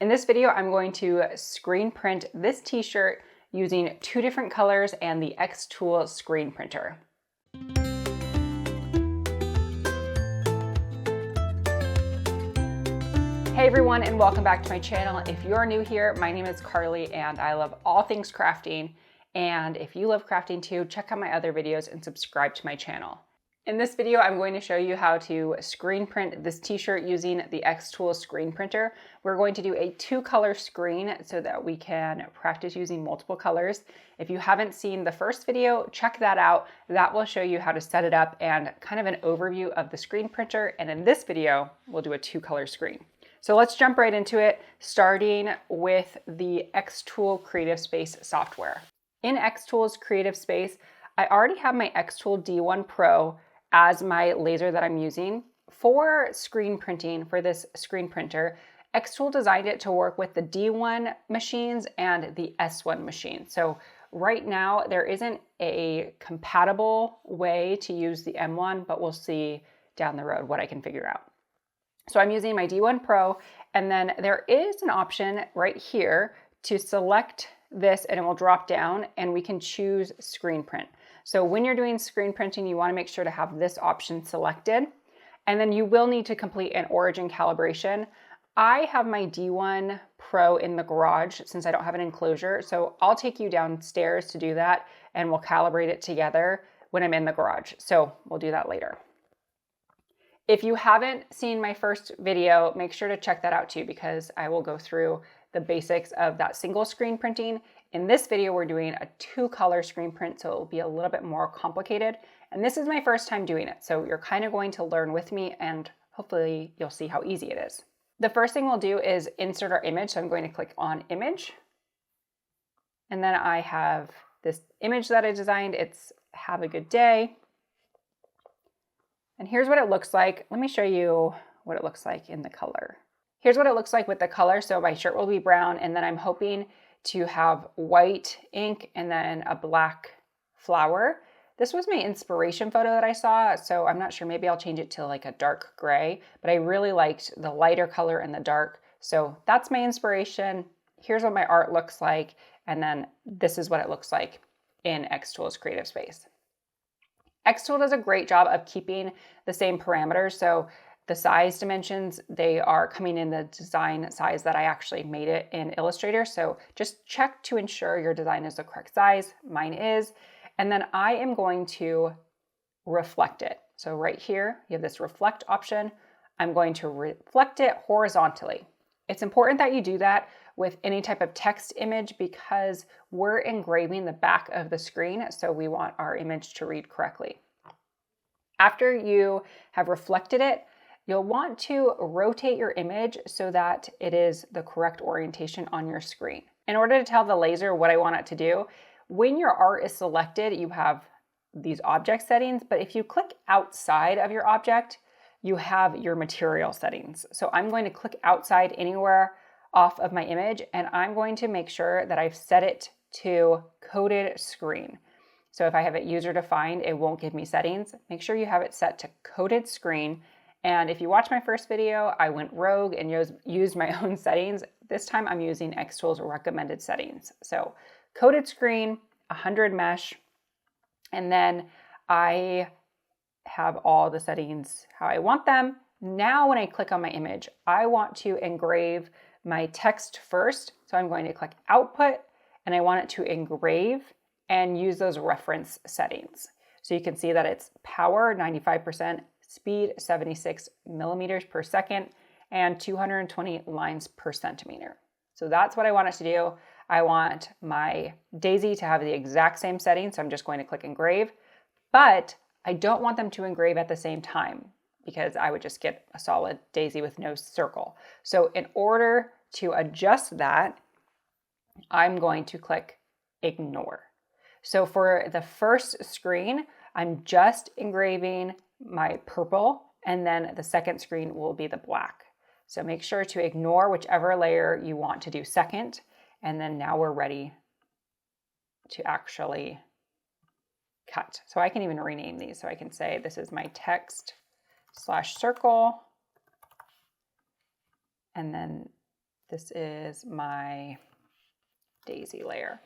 In this video, I'm going to screen print this t-shirt using 2 different colors and the xTool screen printer. Hey everyone, and welcome back to my channel. If you're new here, my name is Karley and I love all things crafting. And if you love crafting too, check out my other videos and subscribe to my channel. In this video, I'm going to show you how to screen print this t-shirt using the xTool screen printer. We're going to do a 2-color screen so that we can practice using multiple colors. If you haven't seen the first video, check that out. That will show you how to set it up and kind of an overview of the screen printer. And in this video, we'll do a 2-color screen. So let's jump right into it, starting with the xTool Creative Space software. In xTool's Creative Space, I already have my xTool D1 Pro as my laser that I'm using. For screen printing, for this screen printer, xTool designed it to work with the D1 machines and the S1 machine. So right now, there isn't a compatible way to use the M1, but we'll see down the road what I can figure out. So I'm using my D1 Pro, and then there is an option right here to select this and it will drop down and we can choose screen print. So when you're doing screen printing, you want to make sure to have this option selected, and then you will need to complete an origin calibration. I have my D1 Pro in the garage since I don't have an enclosure, so I'll take you downstairs to do that and we'll calibrate it together when I'm in the garage. So we'll do that later. If you haven't seen my first video, make sure to check that out too, because I will go through the basics of that single screen printing. In this video, we're doing a 2-color screen print, so it will be a little bit more complicated. And this is my first time doing it, so you're kind of going to learn with me and hopefully you'll see how easy it is. The first thing we'll do is insert our image. So I'm going to click on image. And then I have this image that I designed. It's have a good day. And here's what it looks like. Let me show you what it looks like in the color. Here's what it looks like with the color. So my shirt will be brown, and then I'm hoping to have white ink and then a black flower. This was my inspiration photo that I saw, so I'm not sure, maybe I'll change it to like a dark gray, but I really liked the lighter color and the dark. So that's my inspiration. Here's what my art looks like, and then this is what it looks like in xTool's Creative Space. xTool does a great job of keeping the same parameters. So the size dimensions, they are coming in the design size that I actually made it in Illustrator. So just check to ensure your design is the correct size. Mine is. And then I am going to reflect it. So right here, you have this reflect option. I'm going to reflect it horizontally. It's important that you do that with any type of text image because we're engraving the back of the screen, so we want our image to read correctly. After you have reflected it, you'll want to rotate your image so that it is the correct orientation on your screen. In order to tell the laser what I want it to do, when your art is selected, you have these object settings, but if you click outside of your object, you have your material settings. So I'm going to click outside anywhere off of my image, and I'm going to make sure that I've set it to coded screen. So if I have it user defined, it won't give me settings. Make sure you have it set to coded screen. And if you watch my first video, I went rogue and used my own settings. This time I'm using xTool's recommended settings. So coded screen, 100 mesh, and then I have all the settings how I want them. Now when I click on my image, I want to engrave my text first. So I'm going to click output and I want it to engrave and use those reference settings. So you can see that it's power 95%, speed 76 millimeters per second, and 220 lines per centimeter. So that's what I want it to do. I want my daisy to have the exact same setting. So I'm just going to click engrave, but I don't want them to engrave at the same time because I would just get a solid daisy with no circle. So in order to adjust that, I'm going to click ignore. So for the first screen, I'm just engraving my purple, and then the second screen will be the black. So make sure to ignore whichever layer you want to do second, and then now we're ready to actually cut. So I can even rename these. So I can say this is my text /circle, and then This is my daisy layer,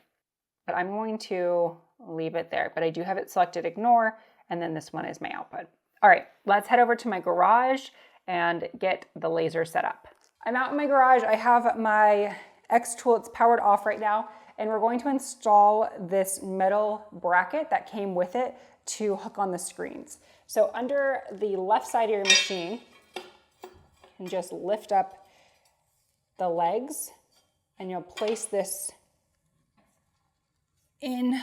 but I'm going to leave it there, but I do have it selected ignore, and then this one is my output. All right, let's head over to my garage and get the laser set up. I'm out in my garage. I have my xTool, it's powered off right now, and we're going to install this metal bracket that came with it to hook on the screens. So under the left side of your machine, you can just lift up the legs and you'll place this in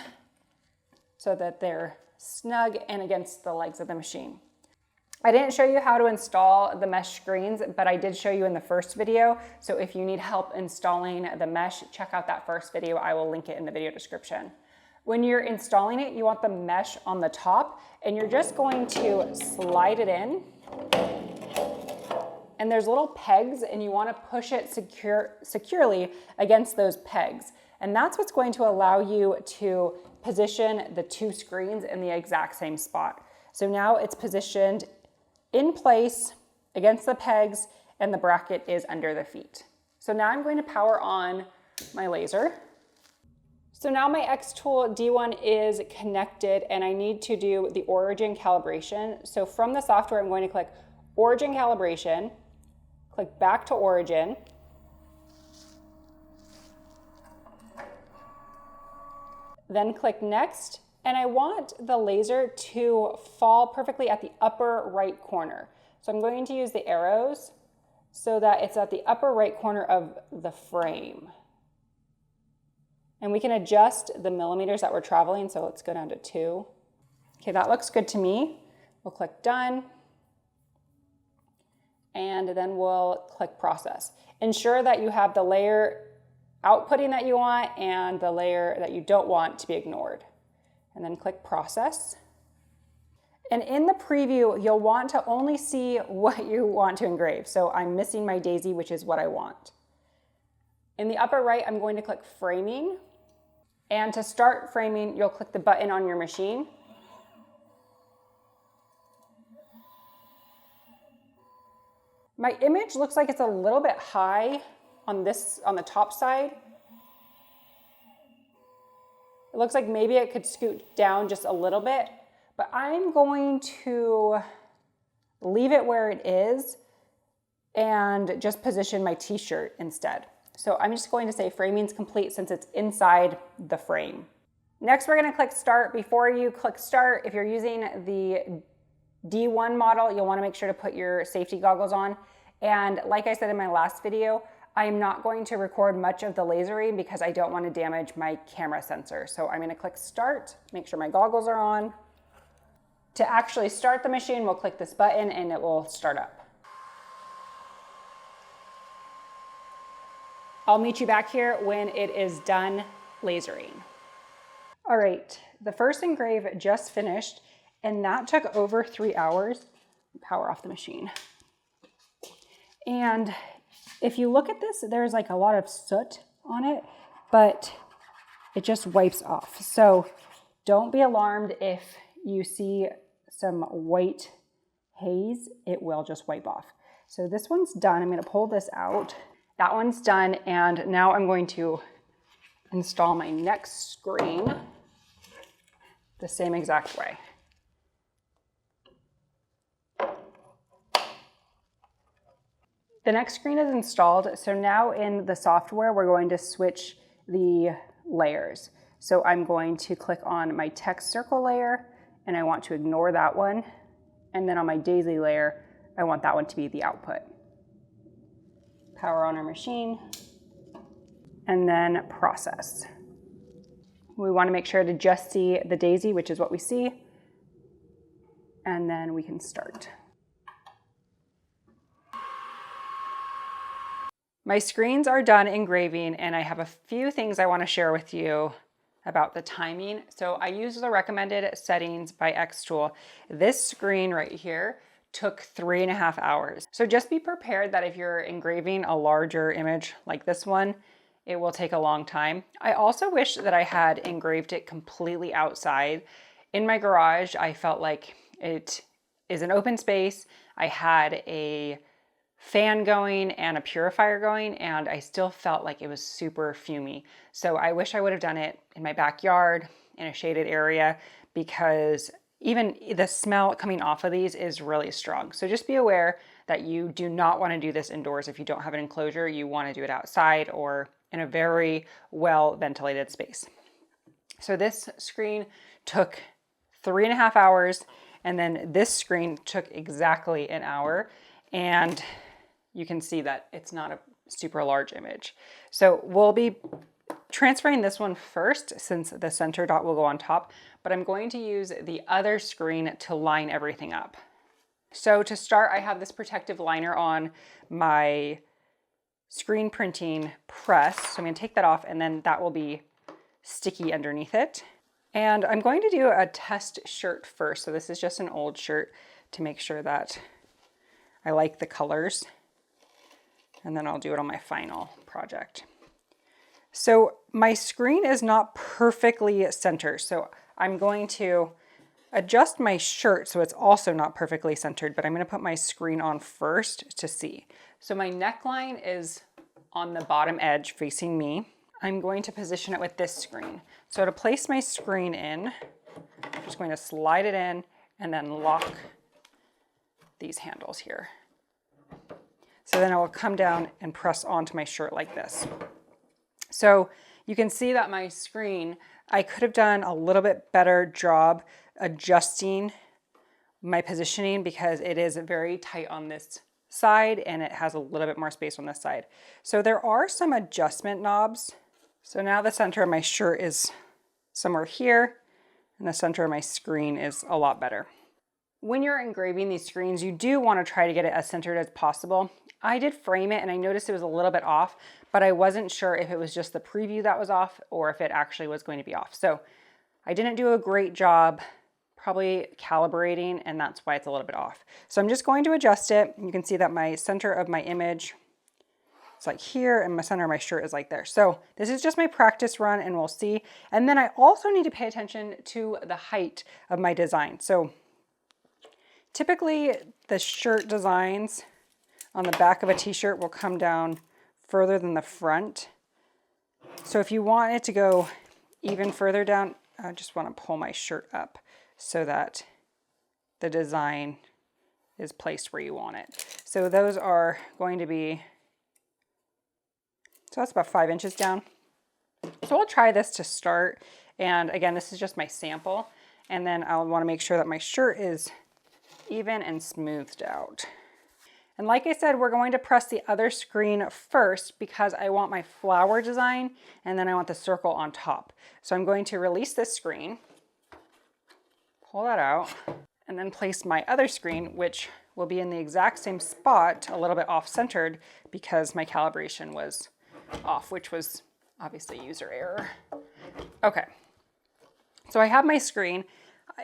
so that they're snug and against the legs of the machine. I didn't show you how to install the mesh screens, but I did show you in the first video. So if you need help installing the mesh, check out that first video. I will link it in the video description. When you're installing it, you want the mesh on the top, and you're just going to slide it in. And there's little pegs, and you want to push it securely against those pegs. And that's what's going to allow you to position the two screens in the exact same spot. So now it's positioned in place against the pegs, and the bracket is under the feet. So now I'm going to power on my laser. So now my xTool D1 is connected, and I need to do the origin calibration. So from the software, I'm going to click origin calibration, click back to origin, then click next. And I want the laser to fall perfectly at the upper right corner. So I'm going to use the arrows so that it's at the upper right corner of the frame. And we can adjust the millimeters that we're traveling, so let's go down to 2. Okay, that looks good to me. We'll click done. And then we'll click process. Ensure that you have the layer outputting that you want and the layer that you don't want to be ignored. And then click process. And in the preview, you'll want to only see what you want to engrave. So I'm missing my daisy, which is what I want. In the upper right, I'm going to click framing. And to start framing, you'll click the button on your machine. My image looks like it's a little bit high on the top side. It looks like maybe it could scoot down just a little bit, but I'm going to leave it where it is and just position my t-shirt instead. So I'm just going to say framing's complete since it's inside the frame. Next, we're going to click start. Before you click start, if you're using the D1 model, you'll want to make sure to put your safety goggles on. And like I said in my last video, I am not going to record much of the lasering because I don't want to damage my camera sensor. So I'm going to click start, make sure my goggles are on. To actually start the machine, we'll click this button and it will start up. I'll meet you back here when it is done lasering. All right, the first engrave just finished, and that took over 3 hours. Power off the machine. And if you look at this, there's like a lot of soot on it, but it just wipes off. So don't be alarmed if you see some white haze, it will just wipe off. So this one's done. I'm going to pull this out. That one's done, and now I'm going to install my next screen the same exact way. The next screen is installed, so now in the software, we're going to switch the layers. So I'm going to click on my text circle layer, and I want to ignore that one. And then on my daisy layer, I want that one to be the output. Power on our machine, and then process. We want to make sure to just see the daisy, which is what we see, and then we can start. My screens are done engraving, and I have a few things I want to share with you about the timing. So I use the recommended settings by xTool. This screen right here took 3.5 hours. So just be prepared that if you're engraving a larger image like this one, it will take a long time. I also wish that I had engraved it completely outside. In my garage, I felt like it is an open space. I had a fan going and a purifier going, and I still felt like it was super fumey. So I wish I would have done it in my backyard in a shaded area, because even the smell coming off of these is really strong. So just be aware that you do not want to do this indoors if you don't have an enclosure. You want to do it outside or in a very well ventilated space. So this screen took 3.5 hours, and then this screen took exactly an hour, and you can see that it's not a super large image. So we'll be transferring this one first, since the center dot will go on top, but I'm going to use the other screen to line everything up. So to start, I have this protective liner on my screen printing press. So I'm going to take that off, and then that will be sticky underneath it. And I'm going to do a test shirt first. So this is just an old shirt to make sure that I like the colors. And then I'll do it on my final project. So my screen is not perfectly centered. So I'm going to adjust my shirt so it's also not perfectly centered, but I'm going to put my screen on first to see. So my neckline is on the bottom edge facing me. I'm going to position it with this screen. So to place my screen in, I'm just going to slide it in and then lock these handles here. So then I will come down and press onto my shirt like this. So you can see that my screen, I could have done a little bit better job adjusting my positioning, because it is very tight on this side and it has a little bit more space on this side. So there are some adjustment knobs. So now the center of my shirt is somewhere here, and the center of my screen is a lot better. When you're engraving these screens, you do want to try to get it as centered as possible. I did frame it and I noticed it was a little bit off, but I wasn't sure if it was just the preview that was off or if it actually was going to be off. So I didn't do a great job probably calibrating, and that's why it's a little bit off. So I'm just going to adjust it. You can see that my center of my image is like here, and my center of my shirt is like there. So this is just my practice run, and we'll see. And then I also need to pay attention to the height of my design. So typically the shirt designs on the back of a t-shirt will come down further than the front. So if you want it to go even further down, I just want to pull my shirt up so that the design is placed where you want it. So those are going to be, so that's about 5 inches down. So we'll try this to start. And again, this is just my sample. And then I'll want to make sure that my shirt is even and smoothed out. And like I said, we're going to press the other screen first because I want my flower design and then I want the circle on top. So I'm going to release this screen, pull that out, and then place my other screen, which will be in the exact same spot, a little bit off-centered because my calibration was off, which was obviously user error. Okay, so I have my screen.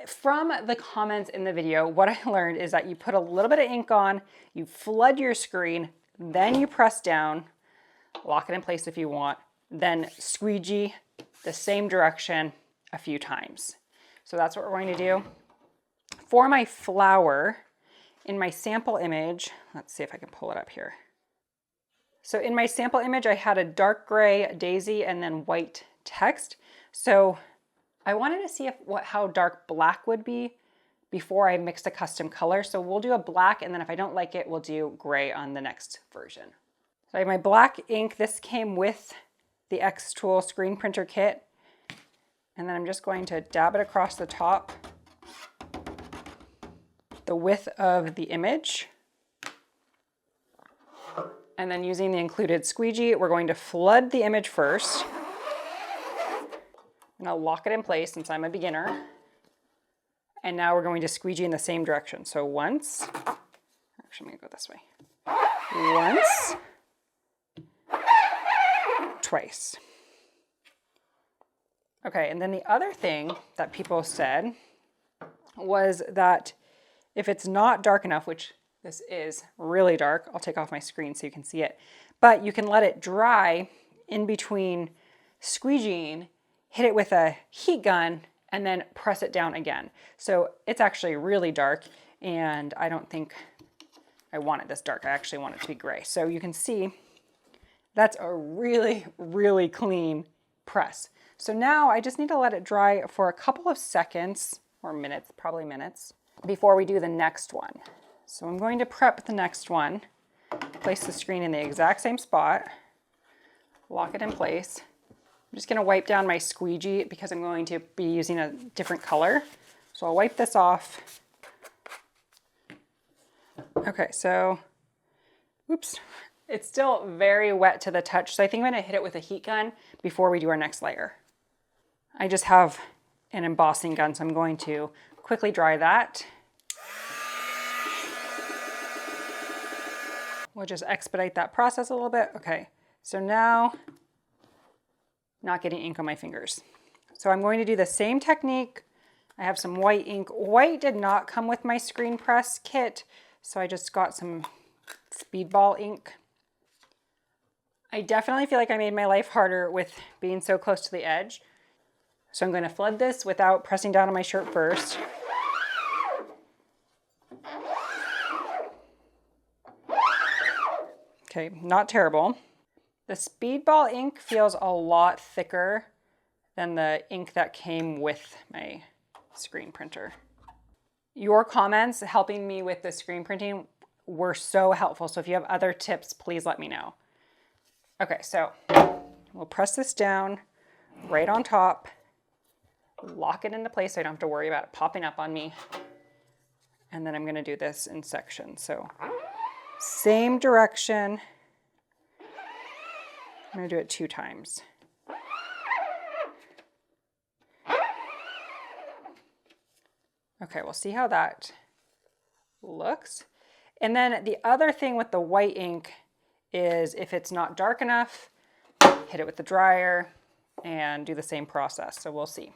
From the comments in the video, what I learned is that you put a little bit of ink on, you flood your screen, then you press down, lock it in place if you want, then squeegee the same direction a few times. So that's what we're going to do. For my flower, in my sample image, let's see if I can pull it up here. So in my sample image, I had a dark gray daisy and then white text. So I wanted to see how dark black would be before I mixed a custom color. So we'll do a black, and then if I don't like it, we'll do gray on the next version. So I have my black ink. This came with the xTool screen printer kit. And then I'm just going to dab it across the top, the width of the image. And then using the included squeegee, we're going to flood the image first. And I'll lock it in place since I'm a beginner. And now we're going to squeegee in the same direction. So once, actually I'm gonna go this way. Once, twice. Okay, and then the other thing that people said was that if it's not dark enough, which this is really dark, I'll take off my screen so you can see it, but you can let it dry in between squeegeeing, hit it with a heat gun, and then press it down again. So it's actually really dark, and I don't think I want it this dark. I actually want it to be gray. So you can see that's a really, really clean press. So now I just need to let it dry for a couple of seconds or minutes, probably minutes, before we do the next one. So I'm going to prep the next one, place the screen in the exact same spot, lock it in place. I'm just going to wipe down my squeegee because I'm going to be using a different color. So I'll wipe this off. Okay, so, oops. It's still very wet to the touch, so I think I'm going to hit it with a heat gun before we do our next layer. I just have an embossing gun, so I'm going to quickly dry that. We'll just expedite that process a little bit. Okay, so now, not getting ink on my fingers. So I'm going to do the same technique. I have some white ink. White did not come with my screen press kit, so I just got some speedball ink. I definitely feel like I made my life harder with being so close to the edge. So I'm going to flood this without pressing down on my shirt first. Okay, not terrible. The speedball ink feels a lot thicker than the ink that came with my screen printer. Your comments helping me with the screen printing were so helpful. So if you have other tips, please let me know. Okay, so we'll press this down right on top, lock it into place so I don't have to worry about it popping up on me. And then I'm going to do this in sections. So same direction. I'm going to do it 2 times. Okay, we'll see how that looks. And then the other thing with the white ink is if it's not dark enough, hit it with the dryer and do the same process. So we'll see.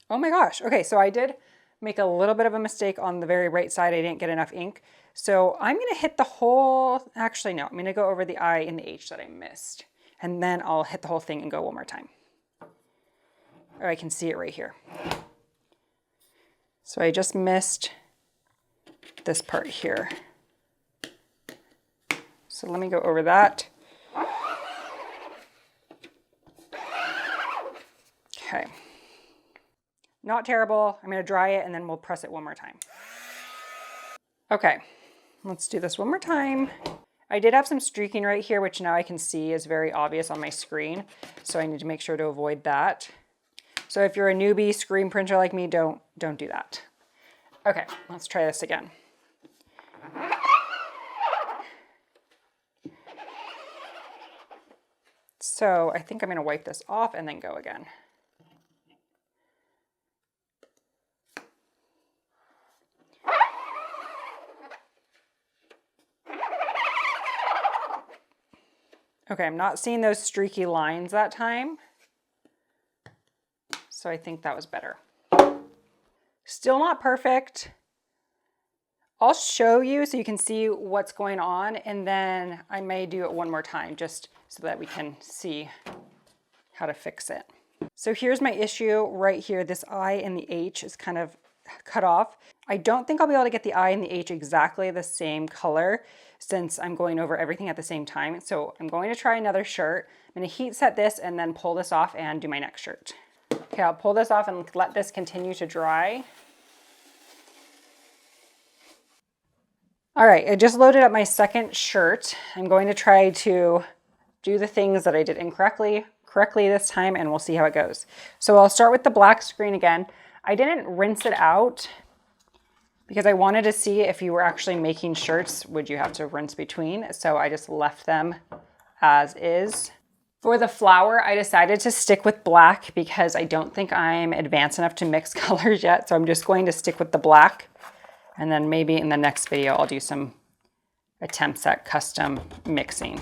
Oh my gosh. Okay, so I did make a little bit of a mistake on the very right side. I didn't get enough ink. So I'm going to hit the whole, actually no, I'm going to go over the I and the H that I missed. And then I'll hit the whole thing and go one more time. Or I can see it right here. So I just missed this part here. So let me go over that. Okay. Not terrible. I'm going to dry it and then we'll press it one more time. Okay, let's do this one more time. I did have some streaking right here, which now I can see is very obvious on my screen. So I need to make sure to avoid that. So if you're a newbie screen printer like me, don't do that. Okay, let's try this again. So I think I'm going to wipe this off and then go again. Okay, I'm not seeing those streaky lines that time. So I think that was better. Still not perfect. I'll show you so you can see what's going on, and then I may do it one more time just so that we can see how to fix it. So here's my issue right here. This I and the H is kind of cut off. I don't think I'll be able to get the I and the H exactly the same color since I'm going over everything at the same time. So I'm going to try another shirt. I'm going to heat set this and then pull this off and do my next shirt. Okay, I'll pull this off and let this continue to dry. All right, I just loaded up my second shirt. I'm going to try to do the things that I did incorrectly this time, and we'll see how it goes. So I'll start with the black screen again. I didn't rinse it out because I wanted to see if you were actually making shirts, would you have to rinse between? So I just left them as is. For the flower, I decided to stick with black because I don't think I'm advanced enough to mix colors yet. So I'm just going to stick with the black. And then maybe in the next video, I'll do some attempts at custom mixing.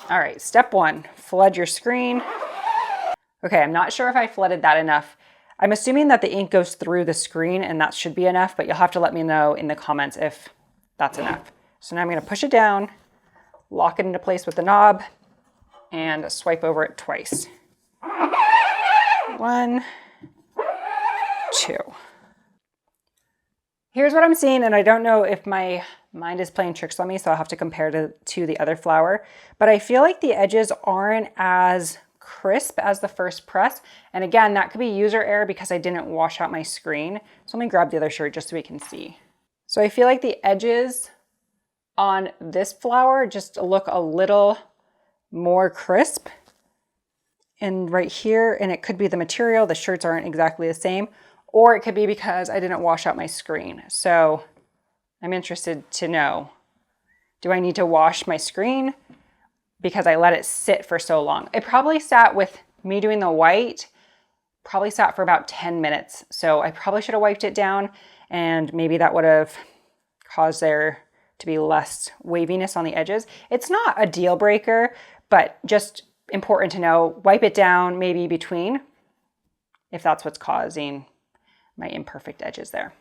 All right, step 1, flood your screen. Okay, I'm not sure if I flooded that enough. I'm assuming that the ink goes through the screen and that should be enough, but you'll have to let me know in the comments if that's enough. So now I'm gonna push it down, lock it into place with the knob, and swipe over it twice. 1, 2. Here's what I'm seeing, and I don't know if my mind is playing tricks on me, so I'll have to compare to the other flower, but I feel like the edges aren't as crisp as the first press. And again, that could be user error because I didn't wash out my screen. So let me grab the other shirt just so we can see. So I feel like the edges on this flower just look a little more crisp. And right here, and it could be the material, the shirts aren't exactly the same, or it could be because I didn't wash out my screen. So I'm interested to know, do I need to wash my screen because I let it sit for so long? It probably sat, with me doing the white, probably sat for about 10 minutes. So I probably should have wiped it down, and maybe that would have caused there to be less waviness on the edges. It's not a deal breaker, but just important to know, wipe it down maybe between if that's what's causing my imperfect edges there.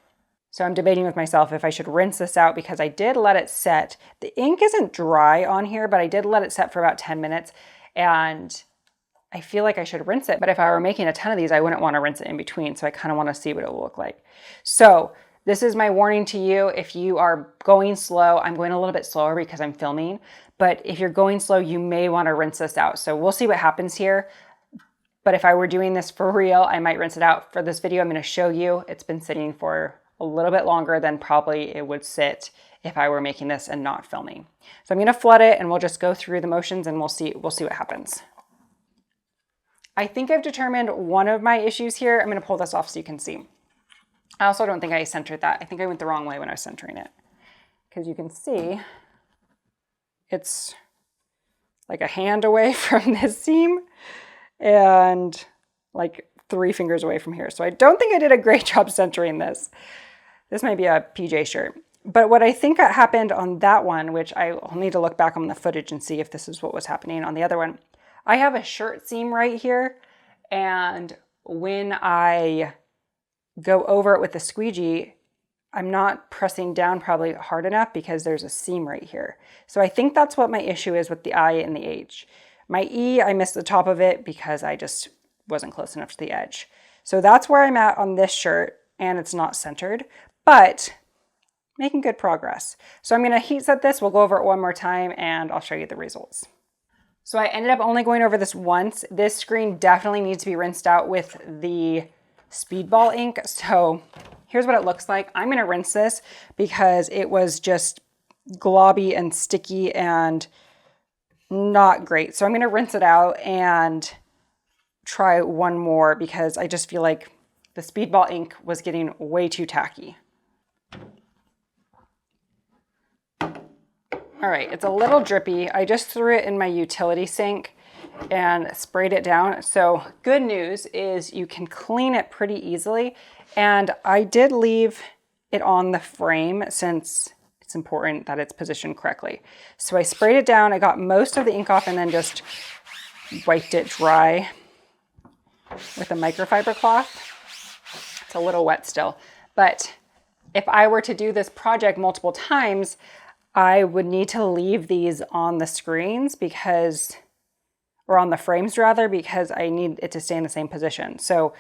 So I'm debating with myself if I should rinse this out because I did let it set. The ink isn't dry on here, but I did let it set for about 10 minutes and I feel like I should rinse it. But if I were making a ton of these, I wouldn't want to rinse it in between. So I kind of want to see what it will look like. So this is my warning to you. If you are going slow, I'm going a little bit slower because I'm filming, but if you're going slow, you may want to rinse this out. So we'll see what happens here. But if I were doing this for real, I might rinse it out. For this video, I'm going to show you it's been sitting for a little bit longer than probably it would sit if I were making this and not filming. So I'm going to flood it and we'll just go through the motions and we'll see what happens. I think I've determined one of my issues here. I'm going to pull this off so you can see. I also don't think I centered that. I think I went the wrong way when I was centering it, because you can see it's like a hand away from this seam and like 3 fingers away from here. So I don't think I did a great job centering this. This might be a PJ shirt. But what I think happened on that one, which I'll need to look back on the footage and see if this is what was happening on the other one. I have a shirt seam right here. And when I go over it with the squeegee, I'm not pressing down probably hard enough because there's a seam right here. So I think that's what my issue is with the I and the H. My E, I missed the top of it because I just wasn't close enough to the edge. So that's where I'm at on this shirt, and it's not centered, but making good progress. So I'm going to heat set this. We'll go over it one more time and I'll show you the results. So I ended up only going over this once. This screen definitely needs to be rinsed out with the Speedball ink. So here's what it looks like. I'm going to rinse this because it was just globby and sticky and not great. So I'm going to rinse it out and try one more because I just feel like the Speedball ink was getting way too tacky. All right, it's a little drippy. I just threw it in my utility sink and sprayed it down. So good news is you can clean it pretty easily. And I did leave it on the frame since it's important that it's positioned correctly. So I sprayed it down. I got most of the ink off and then just wiped it dry with a microfiber cloth. It's a little wet still, but if I were to do this project multiple times, I would need to leave these on the screens because, or on the frames rather, because I need it to stay in the same position. So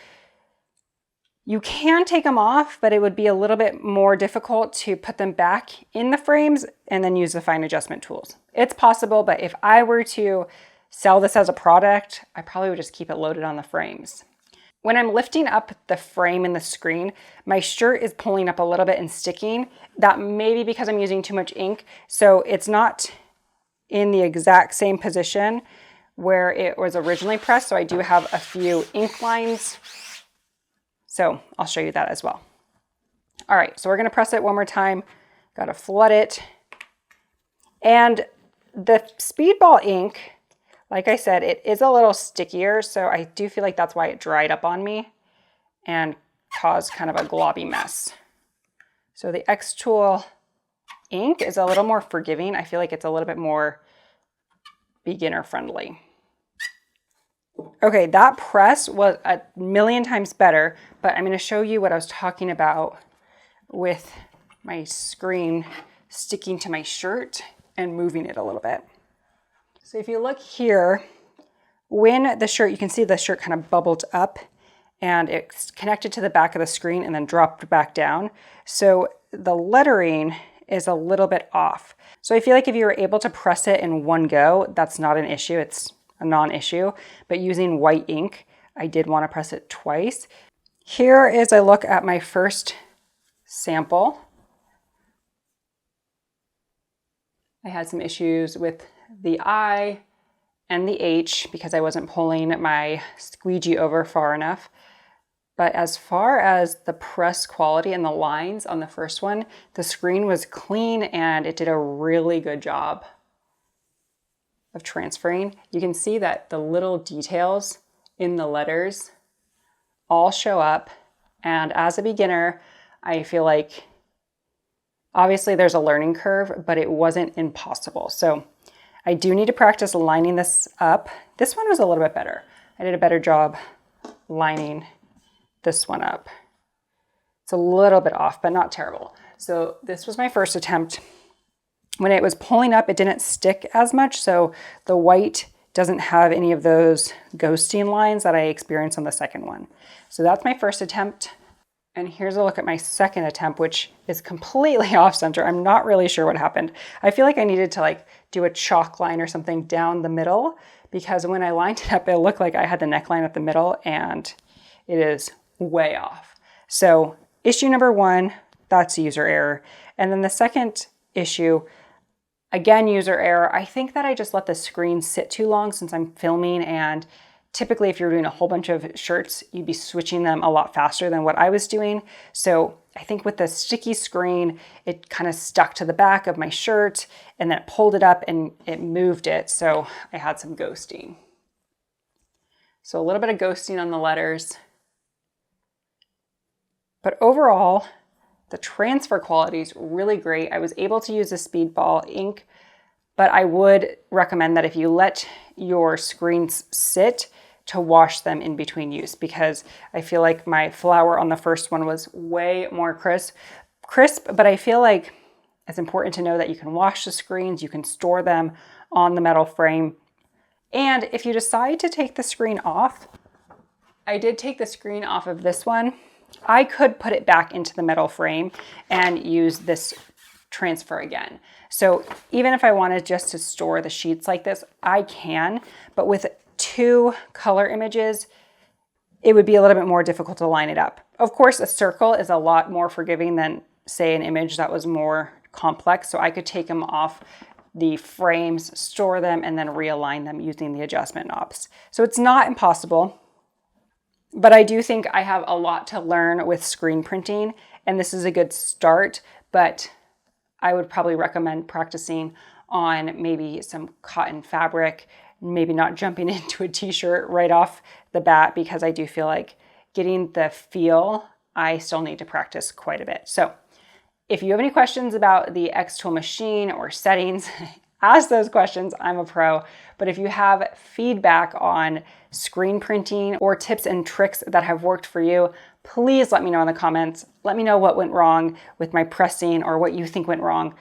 you can take them off, but it would be a little bit more difficult to put them back in the frames and then use the fine adjustment tools. It's possible, but if I were to sell this as a product, I probably would just keep it loaded on the frames. When I'm lifting up the frame and the screen, my shirt is pulling up a little bit and sticking. That may be because I'm using too much ink. So it's not in the exact same position where it was originally pressed. So I do have a few ink lines. So I'll show you that as well. All right, so we're gonna press it one more time. Gotta flood it. And the Speedball ink, like I said, it is a little stickier, so I do feel like that's why it dried up on me and caused kind of a globby mess. So the xTool ink is a little more forgiving. I feel like it's a little bit more beginner friendly. Okay, that press was a million times better, but I'm going to show you what I was talking about with my screen sticking to my shirt and moving it a little bit. So if you look here, when the shirt, you can see the shirt kind of bubbled up and it's connected to the back of the screen and then dropped back down. So the lettering is a little bit off. So I feel like if you were able to press it in one go, that's not an issue. It's a non-issue. But using white ink, I did want to press it twice. Here is a look at my first sample. I had some issues with the I and the H because I wasn't pulling my squeegee over far enough. But as far as the press quality and the lines on the first one, the screen was clean and it did a really good job of transferring. You can see that the little details in the letters all show up. And as a beginner, I feel like obviously there's a learning curve, but it wasn't impossible. So I do need to practice lining this up. This one was a little bit better. I did a better job lining this one up. It's a little bit off, but not terrible. So this was my first attempt. When it was pulling up, it didn't stick as much. So the white doesn't have any of those ghosting lines that I experienced on the second one. So that's my first attempt. And here's a look at my second attempt, which is completely off center. I'm not really sure what happened. I feel like I needed to do a chalk line or something down the middle, because when I lined it up, it looked like I had the neckline at the middle and it is way off. So issue number one, that's user error. And then the second issue, again, user error. I think that I just let the screen sit too long since I'm filming, and typically if you're doing a whole bunch of shirts, you'd be switching them a lot faster than what I was doing. So I think with the sticky screen, it kind of stuck to the back of my shirt and then it pulled it up and it moved it. So I had some ghosting. So a little bit of ghosting on the letters. But overall, the transfer quality is really great. I was able to use a speedball ink, but I would recommend that if you let your screens sit, to wash them in between use, because I feel like my flower on the first one was way more crisp, but I feel like it's important to know that you can wash the screens, you can store them on the metal frame. And if you decide to take the screen off, I did take the screen off of this one. I could put it back into the metal frame and use this transfer again. So even if I wanted just to store the sheets like this, I can, but with two color images, it would be a little bit more difficult to line it up. Of course, a circle is a lot more forgiving than, say, an image that was more complex. So I could take them off the frames, store them, and then realign them using the adjustment knobs. So it's not impossible, but I do think I have a lot to learn with screen printing, and this is a good start, but I would probably recommend practicing on maybe some cotton fabric, maybe not jumping into a t-shirt right off the bat, because I do feel like getting the feel, I still need to practice quite a bit. So if you have any questions about the xTool machine or settings, ask those questions. I'm a pro. But if you have feedback on screen printing or tips and tricks that have worked for you, please let me know in the comments. Let me know what went wrong with my pressing or what you think went wrong,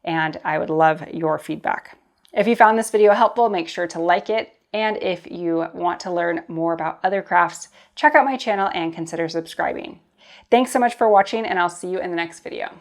and I would love your feedback. If you found this video helpful, make sure to like it. And if you want to learn more about other crafts, check out my channel and consider subscribing. Thanks so much for watching, and I'll see you in the next video.